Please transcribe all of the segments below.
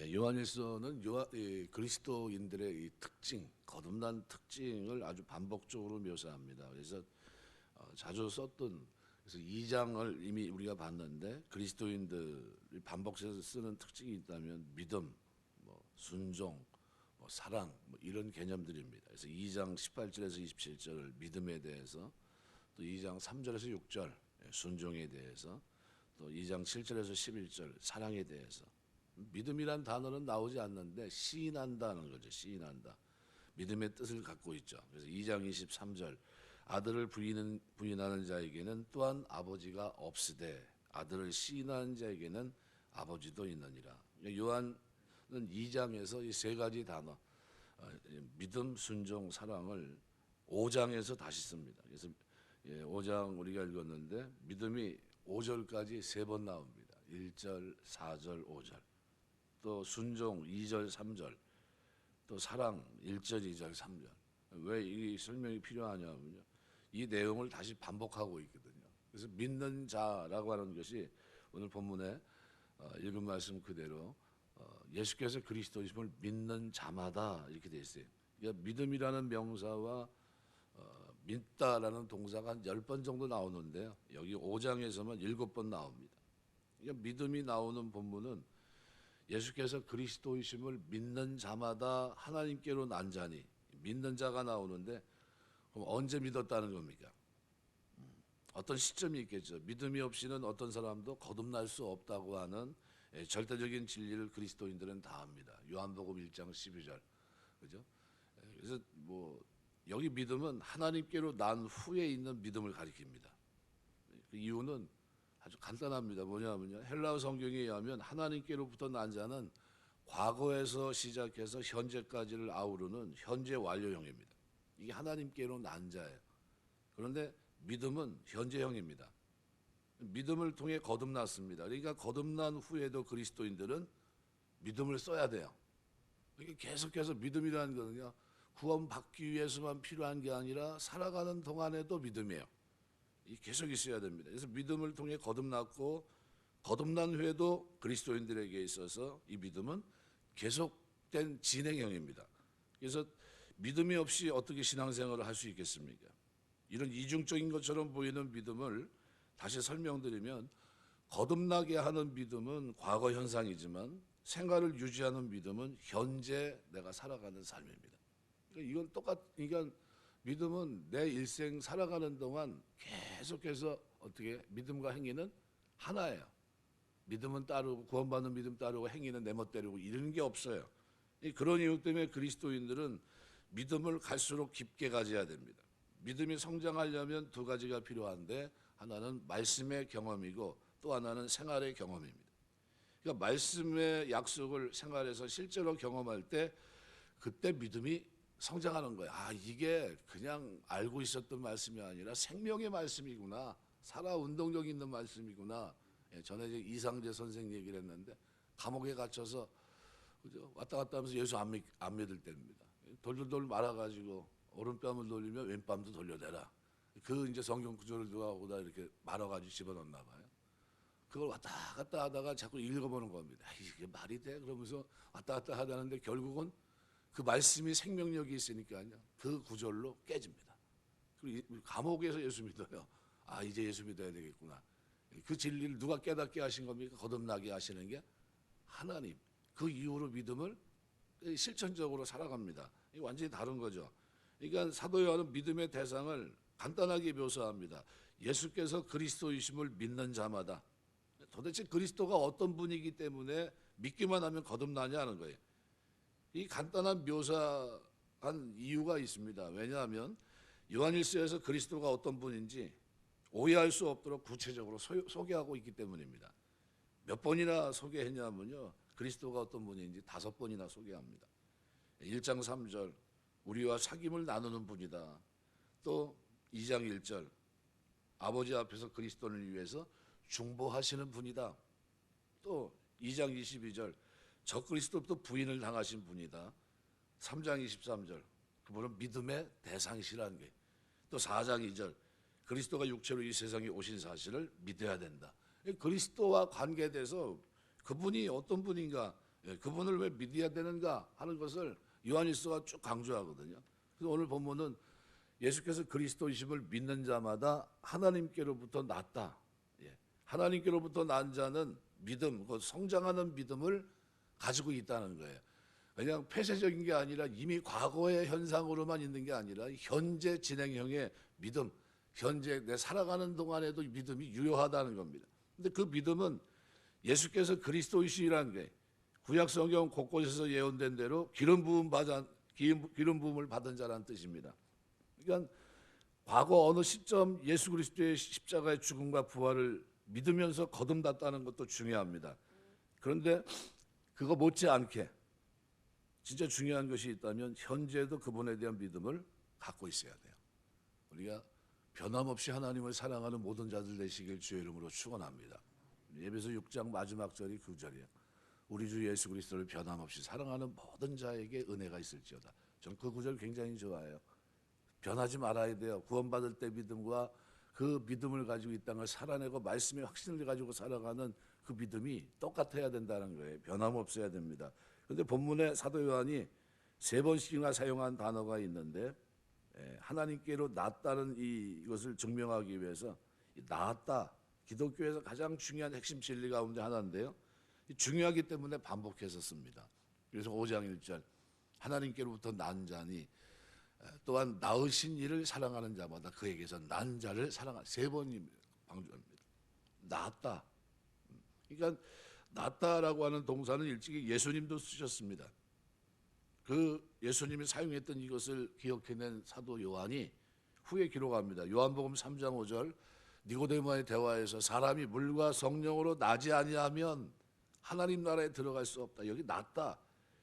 요한일서는 그리스도인들의 이 특징, 거듭난 특징을 아주 반복적으로 묘사합니다. 그래서 자주 썼던, 그래서 2장을 이미 우리가 봤는데, 그리스도인들이 반복해서 쓰는 특징이 있다면 믿음, 순종, 사랑, 이런 개념들입니다. 그래서 2장 18절에서 27절 믿음에 대해서, 또 2장 3절에서 6절 순종에 대해서, 또 2장 7절에서 11절 사랑에 대해서. 믿음이란 단어는 나오지 않는데 시인한다는 거죠. 시인한다. 믿음의 뜻을 갖고 있죠. 그래서 2장 23절 아들을 부인하는 자에게는 또한 아버지가 없으되 아들을 시인하는 자에게는 아버지도 있느니라. 요한은 2장에서 이 세 가지 단어, 믿음, 순종, 사랑을 5장에서 다시 씁니다. 그래서 5장 우리가 읽었는데 믿음이 5절까지 세 번 나옵니다. 1절, 4절, 5절. 또 순종 2절, 3절. 또 사랑 1절, 2절, 3절. 왜 이 설명이 필요하냐면요, 이 내용을 다시 반복하고 있거든요. 그래서 믿는 자라고 하는 것이 오늘 본문에 읽은 말씀 그대로 예수께서 그리스도이심을 믿는 자마다 이렇게 되어 있어요. 그러니까 믿음이라는 명사와 믿다라는 동사가 한 10번 정도 나오는데요, 여기 5장에서만 7번 나옵니다. 그러니까 믿음이 나오는 본문은 예수께서 그리스도이심을 믿는 자마다 하나님께로 난 자니, 믿는 자가 나오는데, 그럼 언제 믿었다는 겁니까? 어떤 시점이 있겠죠. 믿음이 없이는 어떤 사람도 거듭날 수 없다고 하는 절대적인 진리를 그리스도인들은 다 합니다. 요한복음 1장 12절. 그죠? 그래서 여기 믿음은 하나님께로 난 후에 있는 믿음을 가리킵니다. 그 이유는 아주 간단합니다. 뭐냐면요, 헬라어 성경에 의하면 하나님께로부터 난 자는 과거에서 시작해서 현재까지를 아우르는 현재 완료형입니다. 이게 하나님께로 난 자예요. 그런데 믿음은 현재형입니다. 믿음을 통해 거듭났습니다. 그러니까 거듭난 후에도 그리스도인들은 믿음을 써야 돼요. 이게 계속해서 믿음이라는 거는요, 구원받기 위해서만 필요한 게 아니라 살아가는 동안에도 믿음이에요. 계속 있어야 됩니다. 그래서 믿음을 통해 거듭났고, 거듭난 후에도 그리스도인들에게 있어서 이 믿음은 계속된 진행형입니다. 그래서 믿음이 없이 어떻게 신앙생활을 할 수 있겠습니까? 이런 이중적인 것처럼 보이는 믿음을 다시 설명드리면, 거듭나게 하는 믿음은 과거 현상이지만 생활을 유지하는 믿음은 현재 내가 살아가는 삶입니다. 이건 그러니까 믿음은 내 일생 살아가는 동안 계속해서 어떻게 믿음과 행위는 하나예요. 믿음은 따르고, 구원받는 믿음 따르고, 행위는 내 멋대로고, 이런 게 없어요. 그런 이유 때문에 그리스도인들은 믿음을 갈수록 깊게 가져야 됩니다. 믿음이 성장하려면 두 가지가 필요한데, 하나는 말씀의 경험이고 또 하나는 생활의 경험입니다. 그러니까 말씀의 약속을 생활에서 실제로 경험할 때, 그때 믿음이 성장하는 거예요. 이게 그냥 알고 있었던 말씀이 아니라 생명의 말씀이구나, 살아 운동력 있는 말씀이구나. 전에 이상재 선생 얘기를 했는데, 감옥에 갇혀서 왔다 갔다 하면서 예수 안 믿을 때입니다. 돌돌돌 말아가지고 오른뺨을 돌리면 왼뺨도 돌려대라. 그 이제 성경 구절을 누가 오다 이렇게 말아가지고 집어넣나 봐요. 그걸 왔다 갔다 하다가 자꾸 읽어보는 겁니다. 이게 말이 돼? 그러면서 왔다 갔다 하다는데 결국은 그 말씀이 생명력이 있으니까요, 그 구절로 깨집니다. 그리고 감옥에서 예수 믿어요. 이제 예수 믿어야 되겠구나. 그 진리를 누가 깨닫게 하신 겁니까? 거듭나게 하시는 게 하나님. 그 이후로 믿음을 실천적으로 살아갑니다. 이게 완전히 다른 거죠. 그러니까 사도 요한은 믿음의 대상을 간단하게 묘사합니다. 예수께서 그리스도이심을 믿는 자마다. 도대체 그리스도가 어떤 분이기 때문에 믿기만 하면 거듭나냐는 거예요. 이 간단한 묘사한 이유가 있습니다. 왜냐하면 요한일서에서 그리스도가 어떤 분인지 오해할 수 없도록 구체적으로 소개하고 있기 때문입니다. 몇 번이나 소개했냐면요, 그리스도가 어떤 분인지 5번이나 소개합니다. 1장 3절 우리와 사귐을 나누는 분이다. 또 2장 1절 아버지 앞에서 그리스도를 위해서 중보하시는 분이다. 또 2장 22절 적그리스도부터 부인을 당하신 분이다. 3장 23절 그분은 믿음의 대상이시라는 게. 또 4장 2절 그리스도가 육체로 이 세상에 오신 사실을 믿어야 된다. 그리스도와 관계돼서 그분이 어떤 분인가, 그분을 왜 믿어야 되는가 하는 것을 요한일서가 쭉 강조하거든요. 그래서 오늘 본문은 예수께서 그리스도이심을 믿는 자마다 하나님께로부터 났다. 하나님께로부터 난 자는 믿음, 그 성장하는 믿음을 가지고 있다는 거예요. 그냥 폐쇄적인 게 아니라 이미 과거의 현상으로만 있는 게 아니라 현재 진행형의 믿음, 현재 내 살아가는 동안에도 믿음이 유효하다는 겁니다. 근데 그 믿음은 예수께서 그리스도이시라는 게 구약 성경 곳곳에서 예언된 대로 기름 부음을 받은 자라는 뜻입니다. 그러니까 과거 어느 시점 예수 그리스도의 십자가의 죽음과 부활을 믿으면서 거듭났다는 것도 중요합니다. 그런데 그거 못지않게 진짜 중요한 것이 있다면 현재도 그분에 대한 믿음을 갖고 있어야 돼요. 우리가 변함없이 하나님을 사랑하는 모든 자들 되시길 주의 이름으로 축원합니다. 에베소 6장 마지막 절이 그 절이에요. 우리 주 예수 그리스도를 변함없이 사랑하는 모든 자에게 은혜가 있을지어다. 저는 그 구절 굉장히 좋아해요. 변하지 말아야 돼요. 구원받을 때 믿음과 그 믿음을 가지고 이 땅을 살아내고 말씀의 확신을 가지고 살아가는 그 믿음이 똑같아야 된다는 거예요. 변함없어야 됩니다. 그런데 본문에 사도 요한이 3번씩이나 사용한 단어가 있는데 하나님께로 낫다는 이것을 증명하기 위해서 낫다, 기독교에서 가장 중요한 핵심 진리 가운데 하나인데요. 중요하기 때문에 반복해서 씁니다. 그래서 5장 1절 하나님께로부터 난 자니 또한 낳으신 이를 사랑하는 자마다 그에게서 난 자를 사랑하는 3번 강조합니다. 낳았다. 그러니까 낳다라고 하는 동사는 일찍이 예수님도 쓰셨습니다. 그 예수님이 사용했던 이것을 기억해낸 사도 요한이 후에 기록합니다. 요한복음 3장 5절 니고데모와의 대화에서 사람이 물과 성령으로 나지 아니하면 하나님 나라에 들어갈 수 없다. 여기 낳다.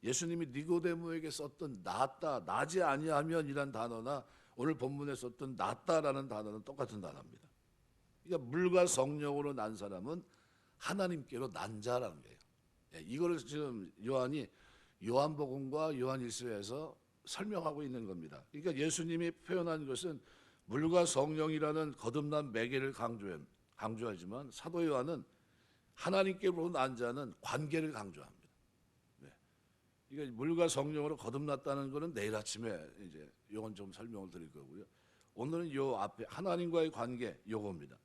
예수님이 니고데모에게 썼던 낳다, 나지 아니하면 이란 단어나 오늘 본문에 썼던 낳다라는 단어는 똑같은 단어입니다. 그러니까 물과 성령으로 난 사람은 하나님께로 난 자라는 거예요. 이거를 지금 요한이 요한복음과 요한일서에서 설명하고 있는 겁니다. 그러니까 예수님이 표현한 것은 물과 성령이라는 거듭난 매개를 강조하지만 사도 요한은 하나님께로 난 자는 관계를 강조합니다. 그러니까 물과 성령으로 거듭났다는 것은 내일 아침에 이제 요건 좀 설명을 드릴 거고요. 오늘은 요 앞에 하나님과의 관계 요겁니다.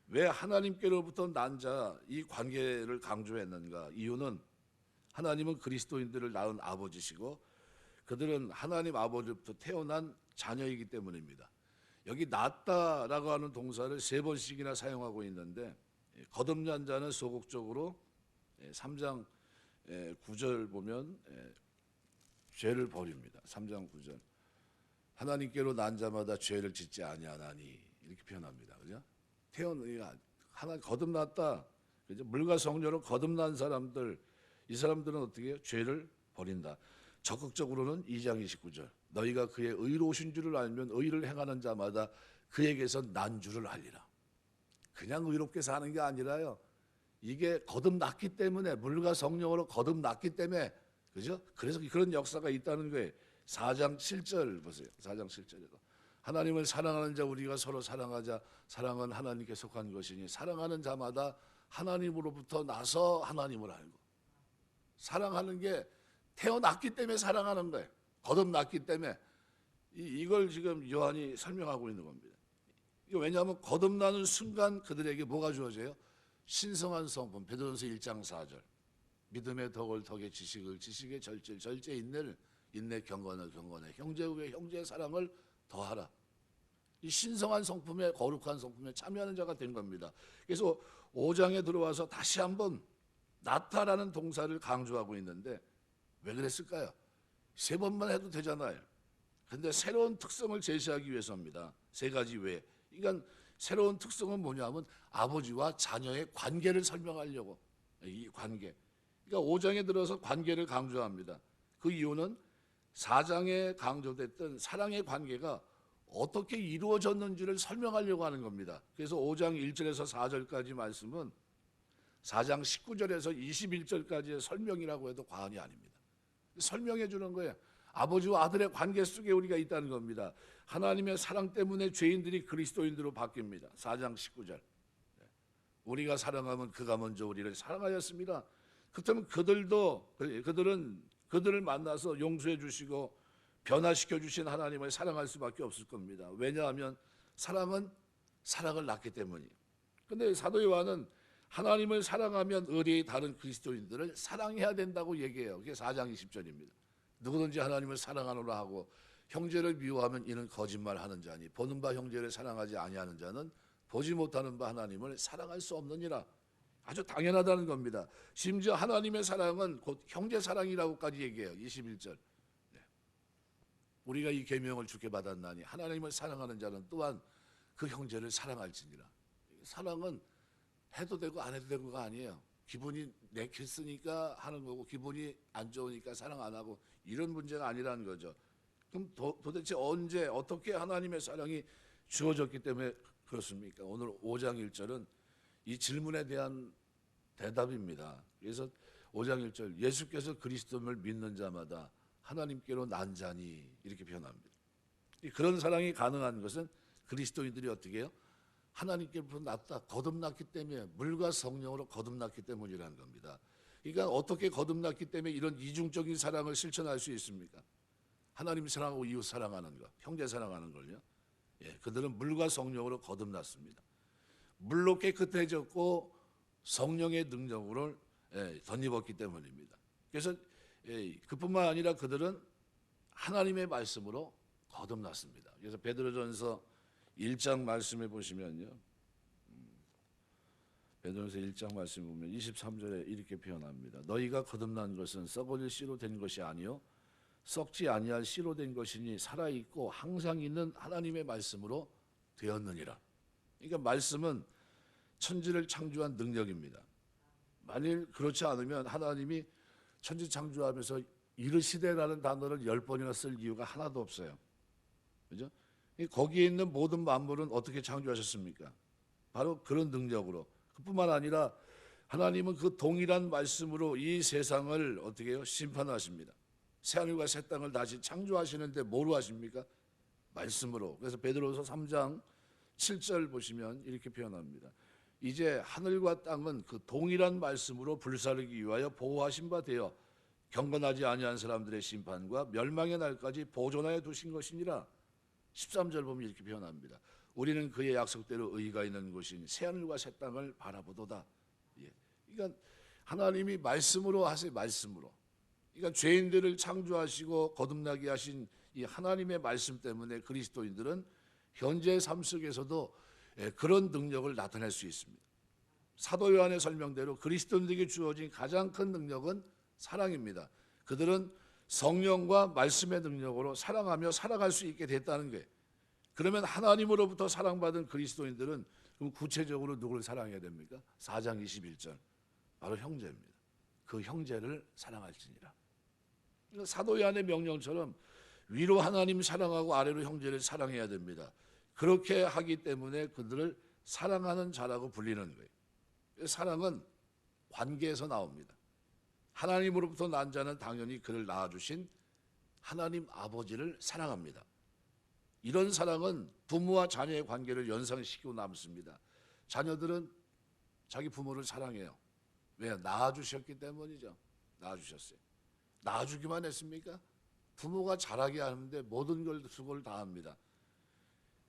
왜 하나님께로부터 난 자 이 관계를 강조했는가? 이유는 하나님은 그리스도인들을 낳은 아버지시고 그들은 하나님 아버지로부터 태어난 자녀이기 때문입니다. 여기 낳다라고 하는 동사를 3번씩이나 사용하고 있는데 거듭난 자는 소극적으로 3장 9절 보면 죄를 버립니다. 3장 9절 하나님께로 난 자마다 죄를 짓지 아니하나니 이렇게 표현합니다. 그죠? 하나 거듭났다. 그죠? 물과 성령으로 거듭난 사람들 이 사람들은 어떻게 해요? 죄를 버린다. 적극적으로는 2장 29절 너희가 그의 의로우신 줄을 알면 의를 행하는 자마다 그에게서 난 줄을 알리라. 그냥 의롭게 사는 게 아니라요. 이게 거듭났기 때문에 물과 성령으로 거듭났기 때문에 그죠? 그래서 그런 역사가 있다는 거예요. 4장 7절 보세요. 4장 7절에도 하나님을 사랑하는 자 우리가 서로 사랑하자. 사랑은 하나님께 속한 것이니 사랑하는 자마다 하나님으로부터 나서 하나님을 알고 사랑하는 게 태어났기 때문에 사랑하는 거예요. 거듭났기 때문에 이걸 지금 요한이 설명하고 있는 겁니다. 왜냐하면 거듭나는 순간 그들에게 뭐가 주어져요? 신성한 성품. 베드로전서 1장 4절 믿음의 덕을 덕의 지식을 지식의 절제 절제 인내를 인내 경건을 경건에 형제의 형제의 사랑을 더하라. 이 신성한 성품에 거룩한 성품에 참여하는 자가 된 겁니다. 그래서 5장에 들어와서 다시 한번 나타라는 동사를 강조하고 있는데 왜 그랬을까요? 3번만 해도 되잖아요. 그런데 새로운 특성을 제시하기 위해서입니다. 3가지 외에. 그러니까 새로운 특성은 뭐냐면 아버지와 자녀의 관계를 설명하려고 이 관계. 그러니까 5장에 들어서 관계를 강조합니다. 그 이유는 4장에 강조됐던 사랑의 관계가 어떻게 이루어졌는지를 설명하려고 하는 겁니다. 그래서 5장 1절에서 4절까지 말씀은 4장 19절에서 21절까지의 설명이라고 해도 과언이 아닙니다. 설명해 주는 거예요. 아버지와 아들의 관계 속에 우리가 있다는 겁니다. 하나님의 사랑 때문에 죄인들이 그리스도인들로 바뀝니다. 4장 19절 우리가 사랑하면 그가 먼저 우리를 사랑하였습니다. 그렇다면 그들을 만나서 용서해 주시고 변화시켜 주신 하나님을 사랑할 수밖에 없을 겁니다. 왜냐하면 사랑은 사랑을 낳기 때문이에요. 근데 사도 요한은 하나님을 사랑하면 의리의 다른 그리스도인들을 사랑해야 된다고 얘기해요. 그게 4장 20절입니다. 누구든지 하나님을 사랑하노라 하고 형제를 미워하면 이는 거짓말하는 자니 보는 바 형제를 사랑하지 아니하는 자는 보지 못하는 바 하나님을 사랑할 수 없느니라. 아주 당연하다는 겁니다. 심지어 하나님의 사랑은 곧 형제 사랑이라고까지 얘기해요. 21절. 우리가 이 계명을 주께 받았나니 하나님을 사랑하는 자는 또한 그 형제를 사랑할지니라. 사랑은 해도 되고 안 해도 되고가 아니에요. 기분이 내켰으니까 하는 거고 기분이 안 좋으니까 사랑 안 하고 이런 문제가 아니라는 거죠. 그럼 도대체 언제 어떻게 하나님의 사랑이 주어졌기 때문에 그렇습니까? 오늘 5장 1절은 이 질문에 대한 대답입니다. 그래서 5장 1절 예수께서 그리스도를 믿는 자마다 하나님께로 난 자니 이렇게 표현합니다. 그런 사랑이 가능한 것은 그리스도인들이 어떻게 해요? 하나님께로부터 났다, 거듭났기 때문에 물과 성령으로 거듭났기 때문이라는 겁니다. 그러니까 어떻게 거듭났기 때문에 이런 이중적인 사랑을 실천할 수 있습니까? 하나님 사랑하고 이웃 사랑하는 것, 형제 사랑하는 걸요. 그들은 물과 성령으로 거듭났습니다. 물로 깨끗해졌고 성령의 능력으로 덧입었기 때문입니다. 그래서 그뿐만 아니라 그들은 하나님의 말씀으로 거듭났습니다. 그래서 베드로전서 1장 말씀해 보시면요. 베드로전서 1장 말씀 보면 23절에 이렇게 표현합니다. 너희가 거듭난 것은 썩어질 씨로 된 것이 아니요 썩지 아니할 씨로 된 것이니 살아있고 항상 있는 하나님의 말씀으로 되었느니라. 그러니까 말씀은 천지를 창조한 능력입니다. 만일 그렇지 않으면 하나님이 천지 창조하면서 이르시되라는 단어를 10번이나 쓸 이유가 하나도 없어요. 그죠? 거기에 있는 모든 만물은 어떻게 창조하셨습니까? 바로 그런 능력으로. 그뿐만 아니라 하나님은 그 동일한 말씀으로 이 세상을 어떻게 해요? 심판하십니다. 새하늘과 새 땅을 다시 창조하시는데 뭐로 하십니까? 말씀으로. 그래서 베드로서 3장 7절 보시면 이렇게 표현합니다. 이제 하늘과 땅은 그 동일한 말씀으로 불사르기 위하여 보호하신 바 되어 경건하지 아니한 사람들의 심판과 멸망의 날까지 보존하여 두신 것이니라. 13절 보면 이렇게 표현합니다. 우리는 그의 약속대로 의가 있는 곳인 새하늘과 새 땅을 바라보도다. 그러니까 하나님이 말씀으로 하세요. 말씀으로. 그러니까 죄인들을 창조하시고 거듭나게 하신 이 하나님의 말씀 때문에 그리스도인들은 현재의 삶 속에서도 그런 능력을 나타낼 수 있습니다. 사도 요한의 설명대로 그리스도인들에게 주어진 가장 큰 능력은 사랑입니다. 그들은 성령과 말씀의 능력으로 사랑하며 살아갈 수 있게 됐다는 거예요. 그러면 하나님으로부터 사랑받은 그리스도인들은 그럼 구체적으로 누구를 사랑해야 됩니까? 4장 21절 바로 형제입니다. 그 형제를 사랑할지니라. 사도 요한의 명령처럼 위로 하나님 사랑하고 아래로 형제를 사랑해야 됩니다. 그렇게 하기 때문에 그들을 사랑하는 자라고 불리는 거예요. 사랑은 관계에서 나옵니다. 하나님으로부터 난 자는 당연히 그를 낳아주신 하나님 아버지를 사랑합니다. 이런 사랑은 부모와 자녀의 관계를 연상시키고 남습니다. 자녀들은 자기 부모를 사랑해요. 왜? 낳아주셨기 때문이죠. 낳아주셨어요. 낳아주기만 했습니까? 부모가 자라게 하는데 모든 걸 수고를 다합니다.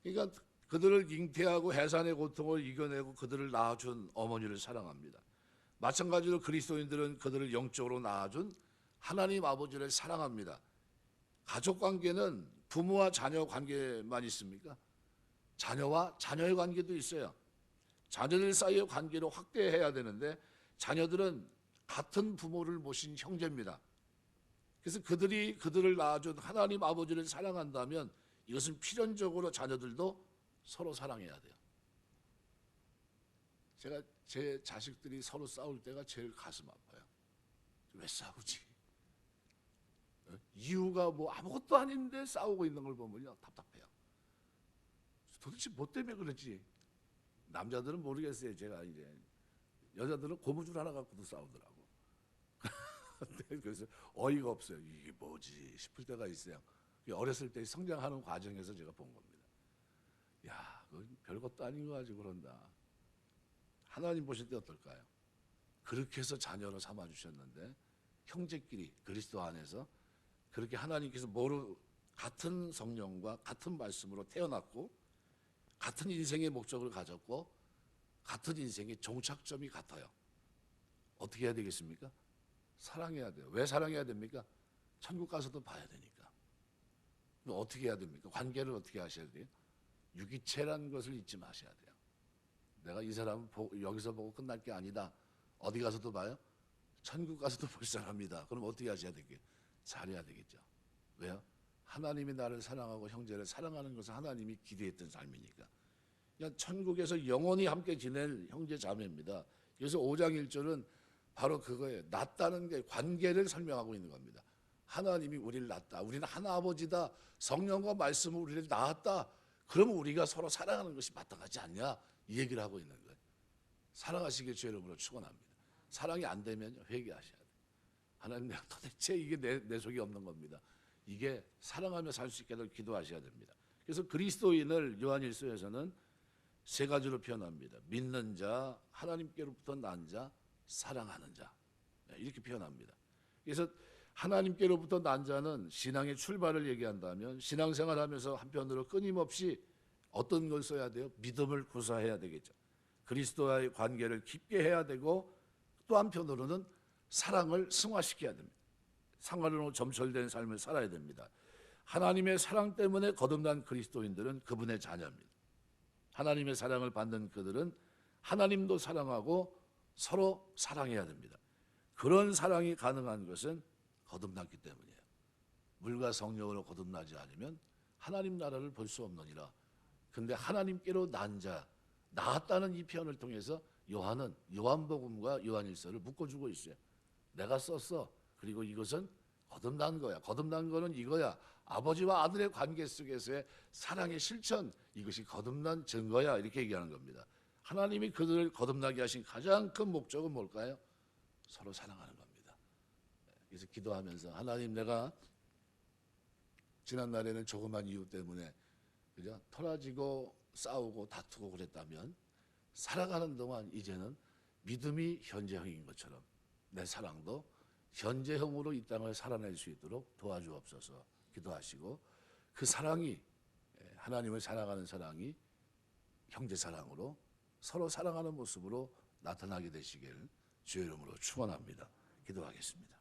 그러니까 그들을 잉태하고 해산의 고통을 이겨내고 그들을 낳아준 어머니를 사랑합니다. 마찬가지로 그리스도인들은 그들을 영적으로 낳아준 하나님 아버지를 사랑합니다. 가족 관계는 부모와 자녀 관계만 있습니까? 자녀와 자녀의 관계도 있어요. 자녀들 사이의 관계를 확대해야 되는데 자녀들은 같은 부모를 모신 형제입니다. 그래서 그들이 그들을 낳아준 하나님 아버지를 사랑한다면 이것은 필연적으로 자녀들도 서로 사랑해야 돼요. 제가 제 자식들이 서로 싸울 때가 제일 가슴 아파요. 왜 싸우지? 이유가 뭐 아무것도 아닌데 싸우고 있는 걸 보면요 답답해요. 도대체 뭐 때문에 그러지? 남자들은 모르겠어요. 제가 이제 여자들은 고무줄 하나 갖고도 싸우더라고. 그래서 어이가 없어요. 이게 뭐지 싶을 때가 있어요. 어렸을 때 성장하는 과정에서 제가 본 겁니다. 야, 별것도 아닌 거 가지고 그런다. 하나님 보실 때 어떨까요? 그렇게 해서 자녀로 삼아 주셨는데 형제끼리 그리스도 안에서 그렇게 하나님께서 같은 성령과 같은 말씀으로 태어났고 같은 인생의 목적을 가졌고 같은 인생의 종착점이 같아요. 어떻게 해야 되겠습니까? 사랑해야 돼요. 왜 사랑해야 됩니까? 천국 가서도 봐야 되니까. 그럼 어떻게 해야 됩니까? 관계를 어떻게 하셔야 돼요? 유기체라는 것을 잊지 마셔야 돼요. 내가 이 사람을 여기서 보고 끝날 게 아니다. 어디 가서도 봐요? 천국 가서도 볼 사람이다. 그럼 어떻게 하셔야 되겠어요? 잘해야 되겠죠. 왜요? 하나님이 나를 사랑하고 형제를 사랑하는 것은 하나님이 기대했던 삶이니까. 그냥 천국에서 영원히 함께 지낼 형제 자매입니다. 그래서 5장 1절은 바로 그거예요. 낳다는 게 관계를 설명하고 있는 겁니다. 하나님이 우리를 낳았다. 우리는 하나 아버지다. 성령과 말씀으로 우리를 낳았다. 그러면 우리가 서로 사랑하는 것이 마땅하지 않냐? 이 얘기를 하고 있는 거예요. 사랑하시길 주의 이름으로 축원합니다. 사랑이 안 되면 회개하셔야 돼요. 하나님, 내가 도대체 이게 내 속에 없는 겁니다. 이게 사랑하며 살 수 있게 기도하셔야 됩니다. 그래서 그리스도인을 요한일서에서는 세 가지로 표현합니다. 믿는 자, 하나님께로부터 난 자, 사랑하는 자, 이렇게 표현합니다. 그래서 하나님께로부터 난 자는 신앙의 출발을 얘기한다면 신앙생활하면서 한편으로 끊임없이 어떤 걸 써야 돼요? 믿음을 구사해야 되겠죠. 그리스도와의 관계를 깊게 해야 되고 또 한편으로는 사랑을 승화시켜야 됩니다. 상관으로 점철된 삶을 살아야 됩니다. 하나님의 사랑 때문에 거듭난 그리스도인들은 그분의 자녀입니다. 하나님의 사랑을 받는 그들은 하나님도 사랑하고 서로 사랑해야 됩니다. 그런 사랑이 가능한 것은 거듭났기 때문이에요. 물과 성령으로 거듭나지 않으면 하나님 나라를 볼 수 없느니라. 근데 하나님께로 난 자, 나았다는 이 표현을 통해서 요한은 요한복음과 요한일서를 묶어주고 있어요. 내가 썼어. 그리고 이것은 거듭난 거야. 거듭난 거는 이거야. 아버지와 아들의 관계 속에서의 사랑의 실천, 이것이 거듭난 증거야. 이렇게 얘기하는 겁니다. 하나님이 그들을 거듭나게 하신 가장 큰 목적은 뭘까요? 서로 사랑하는 겁니다. 그래서 기도하면서 하나님, 내가 지난 날에는 조그만 이유 때문에 그죠? 토라지고 싸우고 다투고 그랬다면 살아가는 동안 이제는 믿음이 현재형인 것처럼 내 사랑도 현재형으로 이 땅을 살아낼 수 있도록 도와주옵소서 기도하시고, 그 사랑이, 하나님을 사랑하는 사랑이 형제 사랑으로 서로 사랑하는 모습으로 나타나게 되시길 주의 이름으로 축원합니다. 기도하겠습니다.